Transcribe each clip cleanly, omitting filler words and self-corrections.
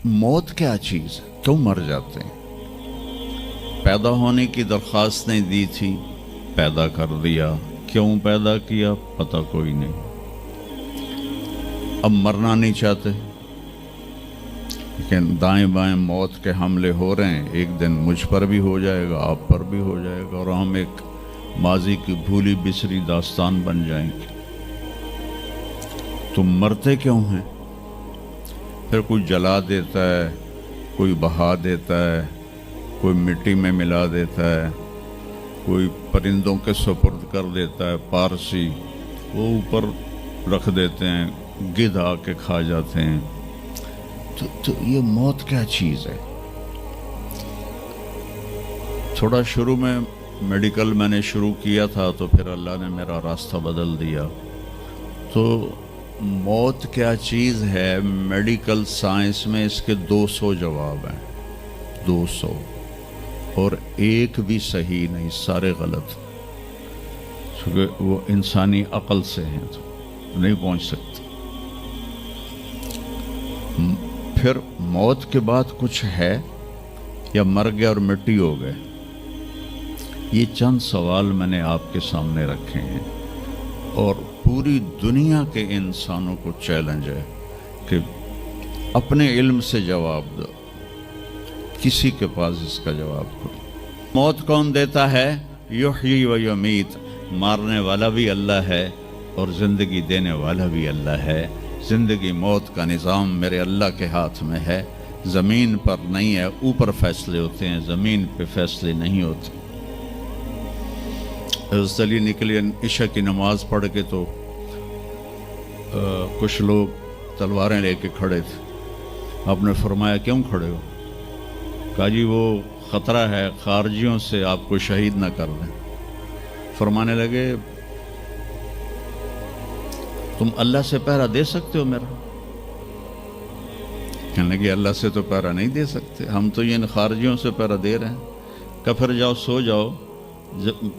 मौत क्या चीज़ है, क्यों मर जाते हैं? पैदा होने की दरख्वास्त नहीं दी थी, पैदा कर दिया। क्यों पैदा किया पता कोई नहीं। अब मरना नहीं चाहते, लेकिन दाएं बाएं मौत के हमले हो रहे हैं। एक दिन मुझ पर भी हो जाएगा, आप पर भी हो जाएगा, और हम एक माजी की भूली बिसरी दास्तान बन जाएंगे। तुम मरते क्यों हैं? फिर कोई जला देता है, कोई बहा देता है, कोई मिट्टी में मिला देता है, कोई परिंदों के सुपुर्द कर देता है, पारसी वो ऊपर रख देते हैं, गिद्ध आके खा जाते हैं। तो ये मौत क्या चीज़ है? थोड़ा शुरू में मेडिकल मैंने शुरू किया था, तो फिर अल्लाह ने मेरा रास्ता बदल दिया। तो मौत क्या चीज़ है, मेडिकल साइंस में इसके 200 जवाब हैं, 200, और एक भी सही नहीं, सारे गलत, क्योंकि वो इंसानी अक्ल से हैं तो नहीं पहुंच सकते। फिर मौत के बाद कुछ है या मर गए और मिट्टी हो गए? ये चंद सवाल मैंने आपके सामने रखे हैं, और पूरी दुनिया के इंसानों को चैलेंज है कि अपने इल्म से जवाब दो। किसी के पास इसका जवाब दो। मौत कौन देता है? युहयी व युमीत। मारने वाला भी अल्लाह है और ज़िंदगी देने वाला भी अल्लाह है। ज़िंदगी मौत का निज़ाम मेरे अल्लाह के हाथ में है। ज़मीन पर नहीं है, ऊपर फैसले होते हैं, ज़मीन पे फैसले नहीं होते। हज़रत अली निकले इशा की नमाज़ पढ़ के, तो कुछ लोग तलवारें लेके खड़े थे। आपने फरमाया क्यों खड़े हो? कहा जी वो ख़तरा है खारजियों से, आपको शहीद ना कर दें। फरमाने लगे तुम अल्लाह से पहरा दे सकते हो मेरा? कहने लगे अल्लाह से तो पहरा नहीं दे सकते, हम तो इन खारजियों से पहरा दे रहे हैं। कहा फिर जाओ सो जाओ, जब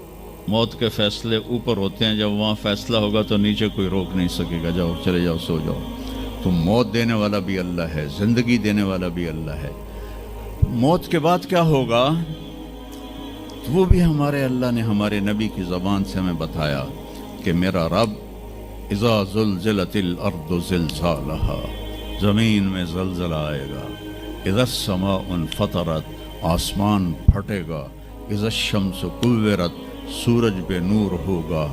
मौत के फैसले ऊपर होते हैं, जब वहाँ फैसला होगा तो नीचे कोई रोक नहीं सकेगा। जाओ, चले जाओ, सो जाओ। तो मौत देने वाला भी अल्लाह है, ज़िंदगी देने वाला भी अल्लाह है। मौत के बाद क्या होगा तो वो भी हमारे अल्लाह ने हमारे नबी की ज़बान से हमें बताया कि मेरा रब इज़ा ज़ुलज़िलतिल अर्दु ज़िलज़ालहा, ज़मीन में ज़लज़ला आएगा। इज़ा समाउन फ़तरत, आसमान फटेगा। इज़ा शम्सु कुव्विरत, सूरज पे नूर होगा।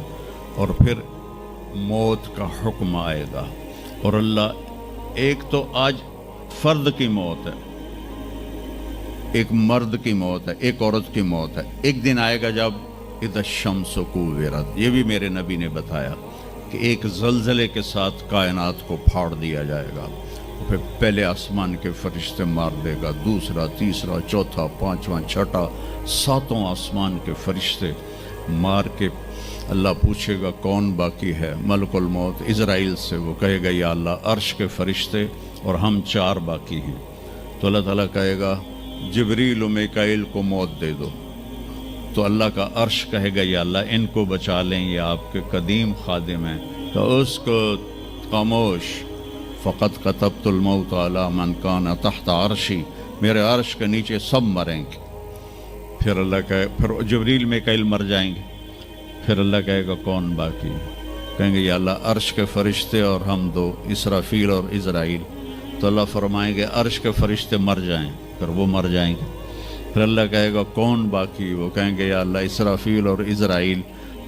और फिर मौत का हुक्म आएगा। और अल्लाह, एक तो आज फर्द की मौत है, एक मर्द की मौत है, एक औरत की मौत है। एक दिन आएगा जब इज़ा शम्सु कुव्विरत, ये भी मेरे नबी ने बताया कि एक ज़लज़ले के साथ कायनात को फाड़ दिया जाएगा। फिर पहले आसमान के फरिश्ते मार देगा, दूसरा, तीसरा, चौथा, पांचवा, छठा, सातों आसमान के फरिश्ते मार के अल्लाह पूछेगा कौन बाकी है? मलकुल मौत इज़राइल से वो कहेगा या अल्लाह अर्श के फरिश्ते और हम 4 बाकी हैं। तो अल्लाह ताला कहेगा जिब्रील और मीकाईल को मौत दे दो। तो अल्लाह का अर्श कहेगा या अल्लाह इनको बचा लें, ये आपके कदीम खादिम हैं। तो उसको खामोश, फ़क़त कतबतुल मौत अला मन कान तहत अर्शी, मेरे अर्श के नीचे सब मरेंगे। फिर अल्लाह कहे, फिर जिब्रील मीकाईल मर जाएंगे। फिर अल्लाह कहेगा कौन बाकी? कहेंगे या अल्लाह अर्श के फरिश्ते और हम 2, इसराफील और इज़राइल। तो अल्लाह फरमाएंगे अर्श के फरिश्ते मर जाएं, फिर वो मर जाएंगे। फिर अल्लाह कहेगा कौन बाकी? वो कहेंगे या अल्लाह इसराफील और इज़राइल।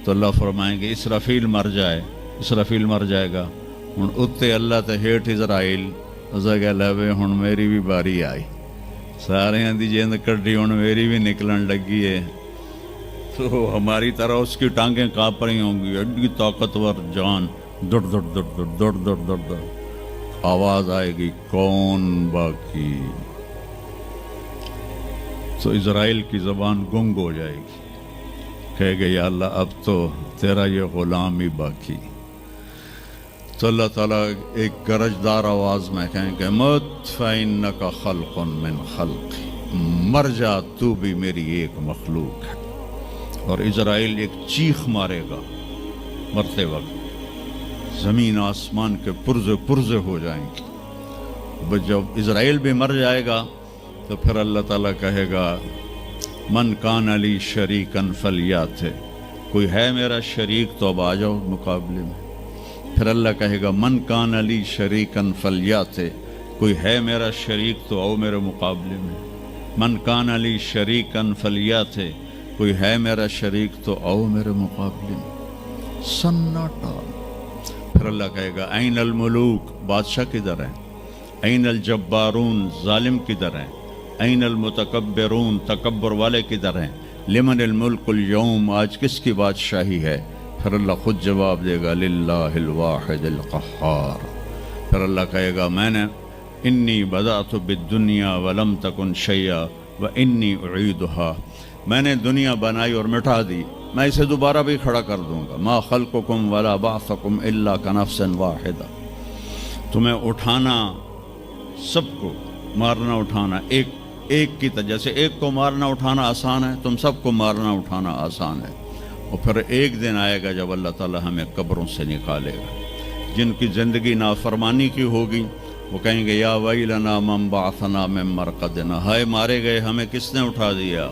तो अल्लाह फरमाएंगे इसराफील मर जाए, इसराफील मर जाएगा। हुण उत्ते अल्लाह ते हेठ इज़राइल। उस कह लै हुण मेरी भी बारी आई, सारियां दी जिंद कड्डी, हुण मेरी भी निकलन लगी है। तो हमारी तरह उसकी टांगें काँप रही होंगी, एडी ताकतवर जान, दड़ दड़ दड़ दड़ दड़ दड़ दड़ दड़। आवाज़ आएगी कौन बाकी? तो इज़राइल की ज़बान गुंग हो जाएगी, कहेगा या अल्लाह अब तो तेरा ये ग़ुलाम ही बाकी। तो अल्लाह ताला एक गरजदार आवाज़ में कहेंगे मत फ़इन्नका ख़ल्क़ुन मिन ख़ल्क़ी, मर जा तू भी मेरी एक मखलूक है। और इज़राइल एक चीख मारेगा मरते वक्त, ज़मीन आसमान के पुर्जे पुर्जे हो जाएंगे। जब इज़राइल भी मर जाएगा तो फिर अल्लाह ताला कहेगा मन कान अली शरीकन फलियात, कोई है मेरा शरीक तो अब आ जाओ मुकाबले में। फिर अल्लाह कहेगा मन कान अली शरीकन फलियात, कोई है मेरा शरीक तो आओ मेरे मुकाबले में। मन कान अली शरीकन फलियात, कोई है मेरा शरीक तो आओ मेरे मुकाबले में। सन्नाटा। फिर अल्लाह कहेगा ऐन अल मुलूक, बादशाह किधर है? ऐन अल जब्बारून, जालिम किधर है? ऐन अल मुतकब्बिरून, तकब्बर वाले किधर हैं? लिमन अल मुल्कुल यौम, आज किसकी बादशाही है? फिर अल्लाह खुद जवाब देगा लिल्लाहिल वाहिदिल क़ह्हार। फिर अल्लाह कहेगा मैंने इन्नी बदातु बिद्दुनिया वलम तकुन शैया व इन्नी उईदुहा, मैंने दुनिया बनाई और मिटा दी, मैं इसे दोबारा भी खड़ा कर दूंगा। मा खल्कुकुम वला बासकुम इल्ला कनफ्सन वाहिदा, तुम्हें उठाना, सबको मारना उठाना एक की तरह, जैसे एक को मारना उठाना आसान है, तुम सबको मारना उठाना आसान है। और फिर एक दिन आएगा जब अल्लाह ताला हमें कब्रों से निकालेगा। जिनकी ज़िंदगी नाफरमानी की होगी वो कहेंगे या वैलना मम बाअसना मिन मरक़दिना, हाय मारे गए, हमें किसने उठा दिया।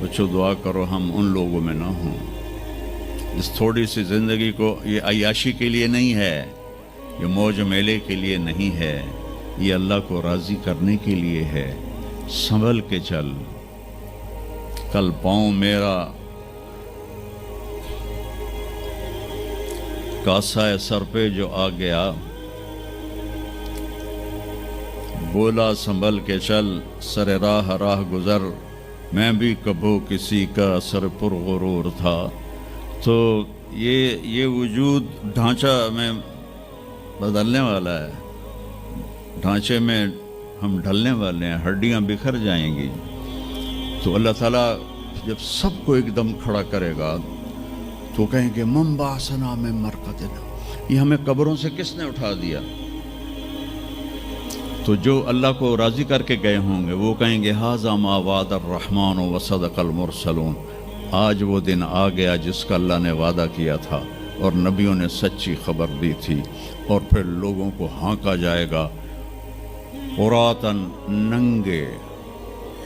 बच्चों दुआ करो हम उन लोगों में ना हों। इस थोड़ी सी ज़िंदगी को ये अय्याशी के लिए नहीं है, ये मौज मेले के लिए नहीं है, ये अल्लाह को राज़ी करने के लिए है। संभल के चल, कल पाँव मेरा कासा सर पे जो आ गया, बोला संभल के चल, सर राह राह गुजर, मैं भी कबो किसी का सर पुरगुरूर था। तो ये वजूद ढांचा में बदलने वाला है, ढांचे में हम ढलने वाले हैं, हड्डियां बिखर जाएंगी। तो अल्लाह ताला जब सबको एकदम खड़ा करेगा तो कहेंगे मम बाअसना मिन मरक़दिना, ये हमें कब्रों से किसने उठा दिया। तो जो अल्लाह को राज़ी करके गए होंगे वो कहेंगे हाज़ा मा वादर रहमान व सदक़ल मुरसलून, आज वो दिन आ गया जिसका अल्लाह ने वादा किया था और नबियों ने सच्ची खबर दी थी। और फिर लोगों को हाँका जाएगा, उरातन नंगे,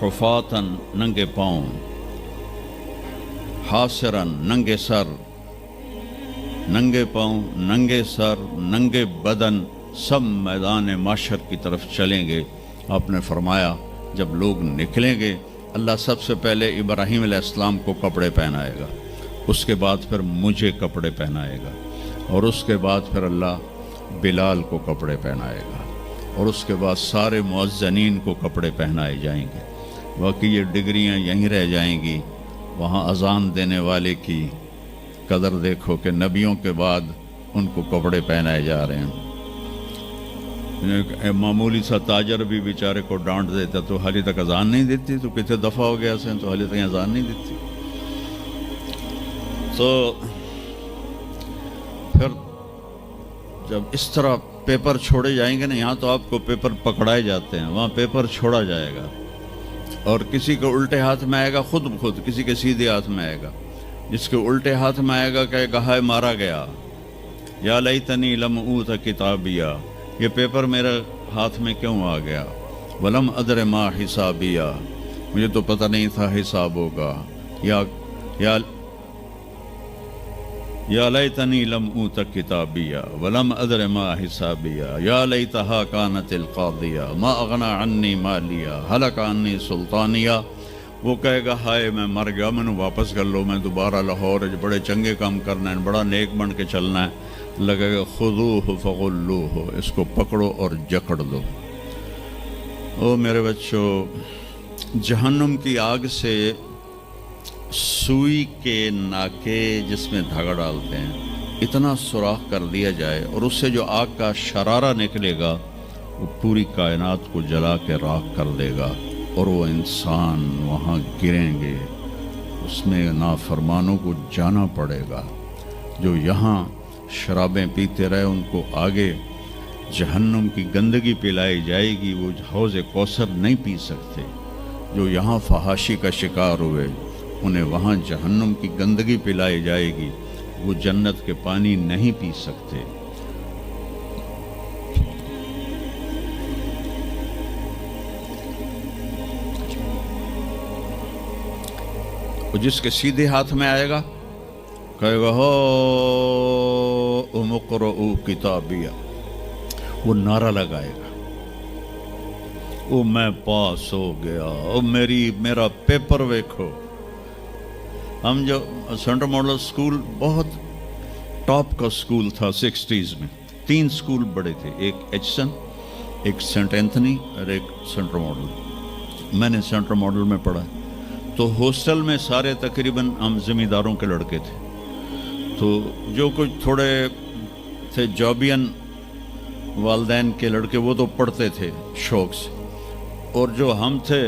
हुफातन नंगे पाँव, हासिरन नंगे सर, नंगे पाँव, नंगे सर, नंगे बदन, सब मैदान माशर की तरफ चलेंगे। आपने फरमाया जब लोग निकलेंगे अल्लाह सबसे पहले इब्राहीम अलैहिस्सलाम को कपड़े पहनाएगा, उसके बाद फिर मुझे कपड़े पहनाएगा, और उसके बाद फिर अल्लाह बिलाल को कपड़े पहनाएगा, और उसके बाद सारे मुअज़्ज़िनीन को कपड़े पहनाए जाएंगे। बाकी ये डिग्रियां यहीं रह जाएंगी। वहाँ अज़ान देने वाले की कदर देखो कि नबियों के बाद उनको कपड़े पहनाए जा रहे हैं। मामूली सा ताजर भी बेचारे को डांट देता तो हाली तक अज़ान नहीं देती, तो कितने दफ़ा हो गया से तो हाली तक अज़ान नहीं देती। तो फिर जब इस तरह पेपर छोड़े जाएंगे ना, यहाँ तो आपको पेपर पकड़ाए जाते हैं, वहाँ पेपर छोड़ा जाएगा और किसी के उल्टे हाथ में आएगा खुद ब खुद, किसी के सीधे हाथ में आएगा। जिसके उल्टे हाथ में आएगा कहेगा हाय मारा गया, या लैतनी लम ऊत किताबिया, ये पेपर मेरे हाथ में क्यों आ गया। वलम अदर मा हिसाबिया, मुझे तो पता नहीं था हिसाब होगा। या लैतनी लम ऊत किताबिया वलम अदर मा हिसाबिया, या लैतहा कानतिल क़ादिया मा अग़ना अन्नी मालिया हलका अन्नी सुल्तानिया। वो कहेगा हाय मैं मर गया, मैंने वापस कर लो, मैं दोबारा लाहौर बड़े चंगे काम करना है, बड़ा नेक बन के चलना है। लगेगा खुदूहु फ़ग़ुल्लूहु, इसको पकड़ो और जकड़ दो। ओ मेरे बच्चों, जहन्नुम की आग से सुई के नाके जिसमें धागा डालते हैं इतना सुराख कर दिया जाए और उससे जो आग का शरारा निकलेगा वो पूरी कायनात को जला के राख कर देगा और वो इंसान वहाँ गिरेंगे, उसमें नाफरमानों को जाना पड़ेगा। जो यहाँ शराबें पीते रहे उनको आगे जहन्नुम की गंदगी पिलाई जाएगी, वो हौज़ कौसर नहीं पी सकते। जो यहाँ फहाशी का शिकार हुए उन्हें वहाँ जहन्नुम की गंदगी पिलाई जाएगी, वो जन्नत के पानी नहीं पी सकते। और जिसके सीधे हाथ में आएगा कहेगा हो मुक़रऊ किताबिया, वो नारा लगाएगा, ओ मैं पास हो गया, ओ मेरा पेपर देखो। हम जो सेंट्रल मॉडल स्कूल बहुत टॉप का स्कूल था 60s में, 3 स्कूल बड़े थे, एक एचसन, एक सेंट एंथनी और एक सेंट्रल मॉडल। मैंने सेंट्रल मॉडल में पढ़ा। तो हॉस्टल में सारे तकरीबन हम ज़मींदारों के लड़के थे, तो जो कुछ थोड़े थे जॉबियन वालदैन के लड़के वो तो पढ़ते थे शौक़ से, और जो हम थे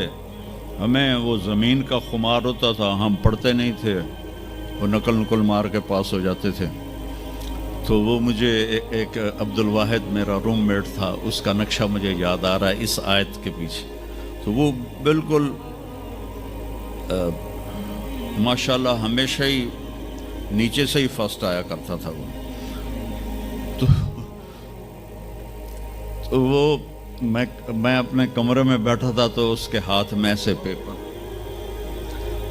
हमें वो ज़मीन का खुमार होता था, हम पढ़ते नहीं थे, वो नकल मार के पास हो जाते थे। तो वो मुझे एक अब्दुल वाहिद मेरा रूममेट था, उसका नक्शा मुझे याद आ रहा है इस आयत के पीछे। तो वो बिल्कुल माशाल्लाह हमेशा ही नीचे से ही फर्स्ट आया करता था वो। तो वो मैं अपने कमरे में बैठा था, तो उसके हाथ में ऐसे पेपर,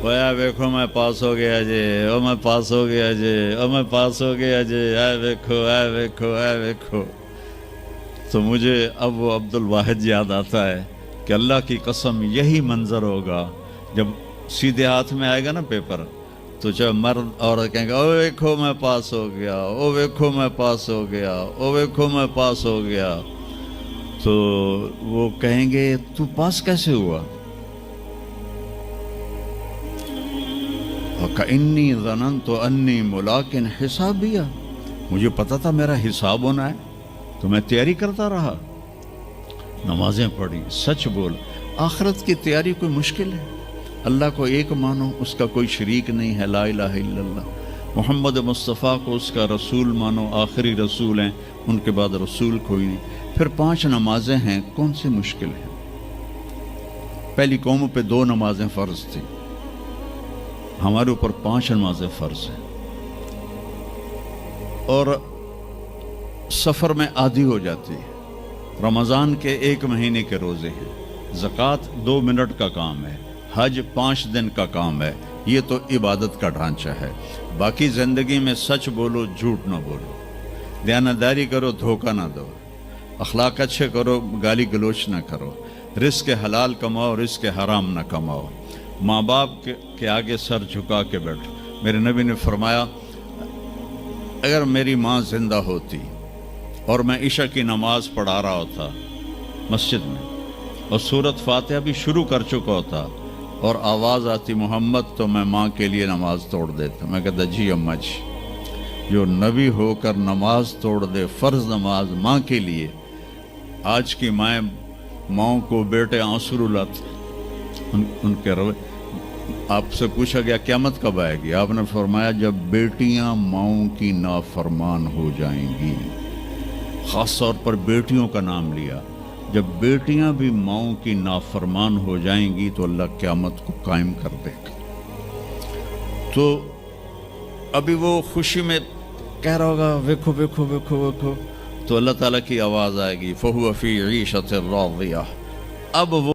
भैया देखो मैं पास हो गया जी, ओ मैं पास हो गया जी, ओ मैं पास हो गया जी, आए देखो आए देखो आए देखो। तो मुझे अब वो अब्दुल वाहिद याद आता है कि अल्लाह की कसम यही मंजर होगा जब सीधे हाथ में आएगा ना पेपर, तो जब मर्द औरत कहेंगे ओ देखो मैं पास हो गया, ओ देखो मैं पास हो गया, ओ देखो मैं पास हो गया, तो वो कहेंगे तू पास कैसे हुआ? इन्नी ज़ननतु अन्नी मुलाकिन हिसाबिया, मुझे पता था मेरा हिसाब होना है, तो मैं तैयारी करता रहा, नमाजें पढ़ी, सच बोल। आखिरत की तैयारी कोई मुश्किल है? अल्लाह को एक मानो, उसका कोई शरीक नहीं है, ला इलाहा इल्लल्लाह। मोहम्मद मुस्तफ़ा को उसका रसूल मानो, आखिरी रसूल हैं, उनके बाद रसूल कोई नहीं। फिर 5 नमाजें हैं, कौन सी मुश्किल है? पहली कौमों पे 2 नमाजें फ़र्ज थी, हमारे ऊपर 5 नमाजें फ़र्ज हैं। और सफ़र में आधी हो जाती है। रमज़ान के 1 महीने के रोज़े हैं, ज़कात 2 मिनट का काम है, हज 5 दिन का काम है। ये तो इबादत का ढांचा है। बाकी ज़िंदगी में सच बोलो, झूठ ना बोलो, दयानतदारी करो, धोखा ना दो, अखलाक अच्छे करो, गाली गलोच ना करो, रिस्क हलाल कमाओ, रिस्क हराम ना कमाओ, माँ बाप के आगे सर झुका के बैठो। मेरे नबी ने फरमाया अगर मेरी माँ ज़िंदा होती और मैं इशा की नमाज पढ़ा रहा होता मस्जिद में और सूरत फातिहा भी शुरू कर चुका होता और आवाज़ आती मोहम्मद, तो मैं माँ के लिए नमाज तोड़ देता। मैं कहता जी अम्मा जी, जो नबी होकर नमाज तोड़ दे, फ़र्ज़ नमाज माँ के लिए। आज की माँओं को बेटे आंसू रुलाते उनके रवे। आपसे पूछा गया क़यामत कब आएगी? आपने फरमाया जब बेटियां माँओं की नाफरमान हो जाएंगी। ख़ास तौर पर बेटियों का नाम लिया। जब बेटियां भी माँओं की नाफरमान हो जाएंगी तो अल्लाह क़यामत को कायम कर देगा। तो अभी वो खुशी में कह रहा होगा देखो देखो देखो देखो, तो अल्लाह ताला की आवाज़ आएगी फ़हुव फ़ी ईशतिर राज़िया। अब वो